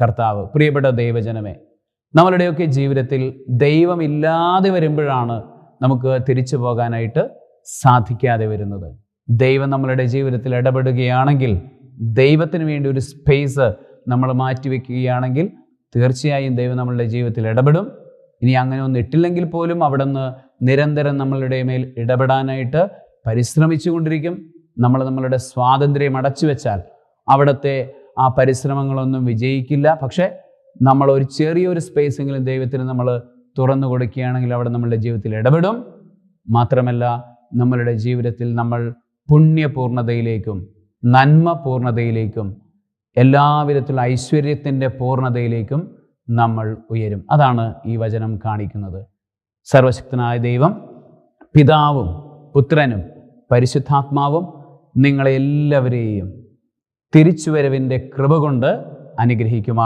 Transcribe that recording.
കർത്താവ്. പ്രിയപ്പെട്ട ദൈവജനമേ, നമ്മളുടെയൊക്കെ ജീവിതത്തിൽ ദൈവമില്ലാതെ വരുമ്പോഴാണ് നമുക്ക് തിരിച്ചു പോകാനായിട്ട് സാധിക്കാതെ വരുന്നത്. ദൈവം നമ്മളുടെ ജീവിതത്തിൽ ഇടപെടുകയാണെങ്കിൽ, ദൈവത്തിന് വേണ്ടി ഒരു സ്പേസ് നമ്മൾ മാറ്റിവെക്കുകയാണെങ്കിൽ തീർച്ചയായും ദൈവം നമ്മളുടെ ജീവിതത്തിൽ ഇടപെടും. ഇനി അങ്ങനെ ഒന്നും ഇട്ടില്ലെങ്കിൽ പോലും അവിടുന്ന് നിരന്തരം നമ്മളുടെ മേൽ ഇടപെടാനായിട്ട് പരിശ്രമിച്ചു കൊണ്ടിരിക്കും. നമ്മളുടെ സ്വാതന്ത്ര്യം അടച്ചു വെച്ചാൽ അവിടുത്തെ ആ പരിശ്രമങ്ങളൊന്നും വിജയിക്കില്ല. പക്ഷേ നമ്മൾ ഒരു ചെറിയൊരു സ്പേസെങ്കിലും ദൈവത്തിന് നമ്മൾ തുറന്നു കൊടുക്കുകയാണെങ്കിൽ അവിടെ നമ്മളുടെ ജീവിതത്തിൽ ഇടപെടും. മാത്രമല്ല, നമ്മളുടെ ജീവിതത്തിൽ നമ്മൾ പുണ്യപൂർണതയിലേക്കും നന്മ പൂർണ്ണതയിലേക്കും എല്ലാവിധത്തിലുള്ള ഐശ്വര്യത്തിൻ്റെ പൂർണ്ണതയിലേക്കും നമ്മൾ ഉയരും. അതാണ് ഈ വചനം കാണിക്കുന്നത്. സർവശക്തനായ ദൈവം, പിതാവും പുത്രനും പരിശുദ്ധാത്മാവും നിങ്ങളെല്ലാവരെയും തിരിച്ചുവരവിൻ്റെ കൃപ കൊണ്ട് അനുഗ്രഹിക്കുമാറാകട്ടെ.